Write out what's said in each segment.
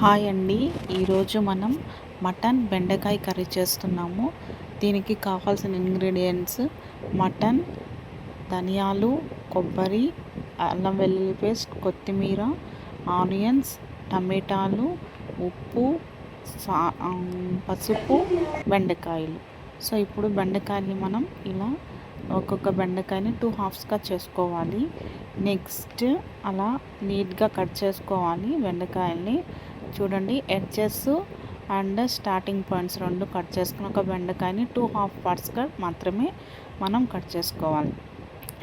Hi అండి. ఈరోజు మనం మటన్ బెండకాయ కర్రీ చేస్తున్నాము. దీనికి కావాల్సిన ఇంగ్రీడియంట్స్ మటన్, ధనియాలు, కొబ్బరి, అల్లం వెల్లుల్లి పేస్ట్, కొత్తిమీర, ఆనియన్స్, టమాటాలు, ఉప్పు, పసుపు, బెండకాయలు. సో ఇప్పుడు బెండకాయని మనం ఇలా ఒక్కొక్క బెండకాయని 2 హాఫ్స్గా చేసుకోవాలి. నెక్స్ట్ అలా నీట్గా కట్ చేసుకోవాలి బెండకాయల్ని. చూడండి, ఎడ్జెస్ అండ్ స్టార్టింగ్ పాయింట్స్ రెండు కట్ చేసుకుని ఒక బెండకాయని 2 హాఫ్ పార్ట్స్గా మాత్రమే మనం కట్ చేసుకోవాలి.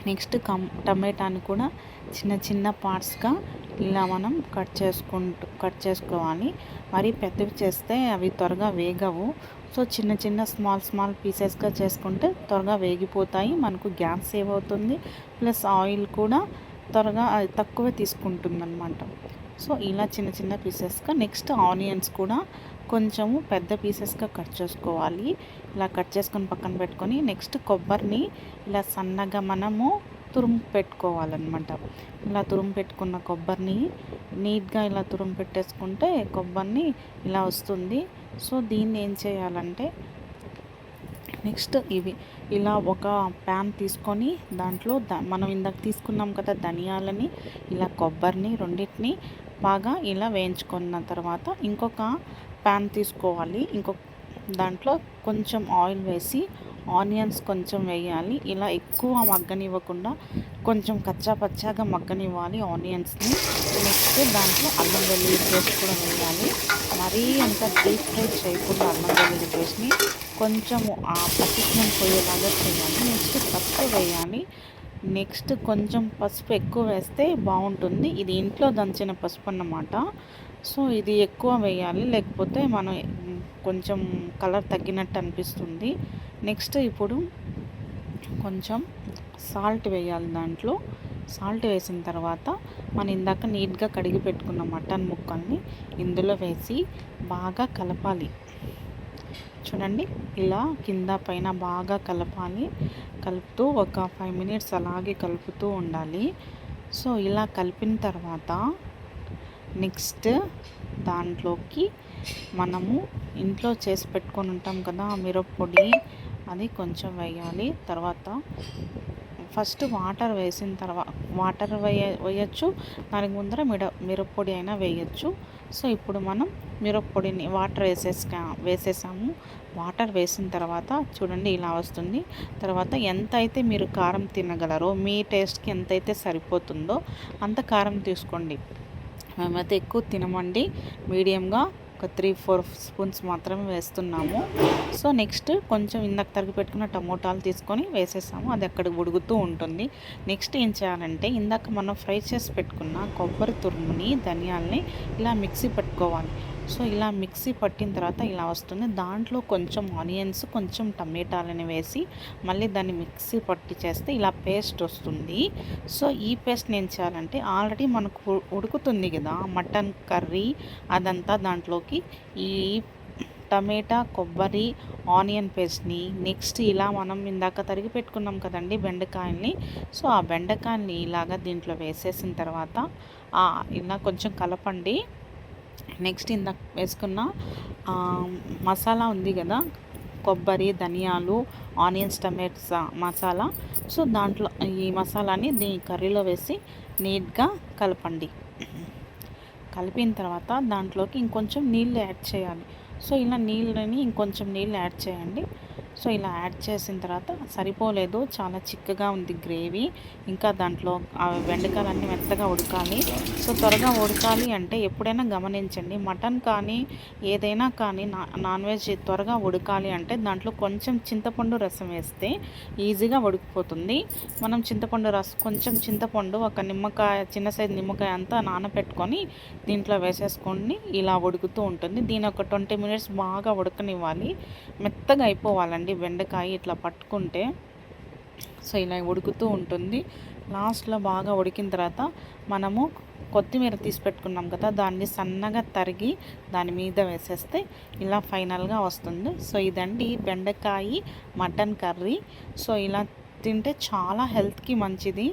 నెక్స్ట్ టమాటాని కూడా చిన్న చిన్న పార్ట్స్గా ఇలా మనం కట్ చేసుకోవాలి. మరి పెద్దవి చేస్తే అవి త్వరగా వేగవు. సో చిన్న చిన్న స్మాల్ పీసెస్గా చేసుకుంటే త్వరగా వేగిపోతాయి, మనకు గ్యాస్ సేవ్ అవుతుంది, ప్లస్ ఆయిల్ కూడా త్వరగా తక్కువ తీసుకుంటుంది అన్నమాట. సో ఇలా చిన్న చిన్న పీసెస్గా. నెక్స్ట్ ఆనియన్స్ కూడా కొంచెము పెద్ద పీసెస్గా కట్ చేసుకోవాలి. ఇలా కట్ చేసుకొని పక్కన పెట్టుకొని నెక్స్ట్ కొబ్బరిని ఇలా సన్నగా మనము తురుము పెట్టుకోవాలన్నమాట. ఇలా తురుము పెట్టుకున్న కొబ్బరిని నీట్గా ఇలా తురుము పెట్టేసుకుంటే కొబ్బరిని ఇలా వస్తుంది. సో దీన్ని ఏం చేయాలంటే నెక్స్ట్ ఇవి ఇలా ఒక ప్యాన్ తీసుకొని దాంట్లో మనం ఇందాక తీసుకున్నాం కదా ధనియాలని, ఇలా కొబ్బరిని రెండింటిని బాగా ఇలా వేయించుకున్న తర్వాత ఇంకొక ప్యాన్ తీసుకోవాలి. దాంట్లో కొంచెం ఆయిల్ వేసి ఆనియన్స్ కొంచెం వేయాలి. ఇలా ఎక్కువ మగ్గనివ్వకుండా కొంచెం కచ్చా పచ్చాగా మగ్గనివ్వాలి ఆనియన్స్ని. నెక్స్ట్ దాంట్లో అల్లం వెల్లుల్లి పేస్ట్ కూడా వేయాలి. మరీ అంత డీప్ ఫ్రై చేయకుండా అల్లం వెల్లుల్లి పేస్ట్ని కొంచెము ఆ పచ్చిదనం పోయేలాగా చేయాలి. నెక్స్ట్ పసుపు వేయాలి. నెక్స్ట్ కొంచెం పసుపు ఎక్కువ వేస్తే బాగుంటుంది. ఇది ఇంట్లో దంచిన పసుపు అన్నమాట. సో ఇది ఎక్కువ వేయాలి, లేకపోతే మనం కొంచెం కలర్ తగ్గినట్టు అనిపిస్తుంది. నెక్స్ట్ ఇప్పుడు కొంచెం సాల్ట్ వేయాలి. దాంట్లో సాల్ట్ వేసిన తర్వాత మనం ఇందాక నీట్గా కడిగి పెట్టుకున్న మటన్ ముక్కల్ని ఇందులో వేసి బాగా కలపాలి. చూడండి, ఇలా కింద పైన బాగా కలపాలి. కలుపుతూ ఒక 5 మినిట్స్ అలాగే కలుపుతూ ఉండాలి. సో ఇలా కలిపిన తర్వాత నెక్స్ట్ దాంట్లోకి మనము ఇంట్లో చేసి పెట్టుకొని ఉంటాం కదా మిరప్పొడి, అది కొంచెం వేయాలి. తర్వాత ఫస్ట్ వాటర్ వేసిన తర్వాత వాటర్ వేయచ్చు, దానికి ముందర మిరప్పొడి అయినా వేయచ్చు. సో ఇప్పుడు మనం మిరప్పొడిని వాటర్ వేసేసాము. వాటర్ వేసిన తర్వాత చూడండి ఇలా వస్తుంది. తర్వాత ఎంత అయితే మీరు కారం తినగలరో, మీ టేస్ట్కి ఎంతైతే సరిపోతుందో అంత కారం తీసుకోండి. మేమైతే ఎక్కువ తినమండి, మీడియంగా ఒక 3-4 స్పూన్స్ మాత్రమే వేస్తున్నాము. సో నెక్స్ట్ కొంచెం ఇందాక తరిగి పెట్టుకున్న టమోటాలు తీసుకొని వేసేసాము, అది అక్కడ ఉడుకుతూ ఉంటుంది. నెక్స్ట్ ఏం చేయాలంటే ఇందాక మనం ఫ్రై చేసి పెట్టుకున్న కొబ్బరి తురుముని, ధనియాల్ని ఇలా మిక్సీ పట్టుకోవాలి. సో ఇలా మిక్సీ పట్టిన తర్వాత ఇలా వస్తుంది. దాంట్లో కొంచెం ఆనియన్స్, కొంచెం టమాటాలని వేసి మళ్ళీ దాన్ని మిక్సీ పట్టి చేస్తే ఇలా పేస్ట్ వస్తుంది. సో ఈ పేస్ట్ ఏం చేయాలంటే ఆల్రెడీ మనకు ఉడుకుతుంది కదా మటన్ కర్రీ, అదంతా దాంట్లోకి ఈ టమాటా, కొబ్బరి, ఆనియన్ పేస్ట్ని నెక్స్ట్ ఇలా మనం ఇందాక తరిగి పెట్టుకున్నాం కదండి బెండకాయల్ని. సో ఆ బెండకాయల్ని ఇలాగా దీంట్లో వేసేసిన తర్వాత ఇలా కొంచెం కలపండి. నెక్స్ట్ ఇందాక వేసుకున్న మసాలా ఉంది కదా, కొబ్బరి, ధనియాలు, ఆనియన్స్, టమాటోస్ మసాలా. సో దాంట్లో ఈ మసాలాని దీని కర్రీలో వేసి నీట్గా కలపండి. కలిపిన తర్వాత దాంట్లోకి ఇంకొంచెం నీళ్ళు యాడ్ చేయాలి. సో ఇలా ఇంకొంచెం నీళ్ళు యాడ్ చేయండి. సో ఇలా యాడ్ చేసిన తర్వాత సరిపోలేదు, చాలా చిక్కగా ఉంది గ్రేవీ. ఇంకా దాంట్లో బెండకాయలన్నీ మెత్తగా ఉడకాలి. సో త్వరగా ఉడకాలి అంటే ఎప్పుడైనా గమనించండి, మటన్ కానీ ఏదైనా కానీ నాన్ వెజ్ త్వరగా ఉడకాలి అంటే దాంట్లో కొంచెం చింతపండు రసం వేస్తే ఈజీగా ఉడికిపోతుంది. మనం కొంచెం చింతపండు, ఒక నిమ్మకాయ, చిన్న సైజు నిమ్మకాయ అంతా నానబెట్టుకొని దీంట్లో వేసేసుకొని ఇలా ఉడుకుతూ ఉంటుంది. దీని ఒక 20 మినిట్స్ బాగా ఉడకనివ్వాలి, మెత్తగా అయిపోవాలండి బెండకాయ ఇట్లా పట్టుకుంటే. సో ఇలా ఉడుకుతూ ఉంటుంది. లాస్ట్లో బాగా ఉడికిన తర్వాత మనము కొత్తిమీర తీసి పెట్టుకున్నాం కదా, దాన్ని సన్నగా తరిగి దాని మీద వేసేస్తే ఇలా ఫైనల్గా వస్తుంది. సో ఇదండి బెండకాయ మటన్ కర్రీ. సో ఇలా తింటే చాలా హెల్త్కి మంచిది.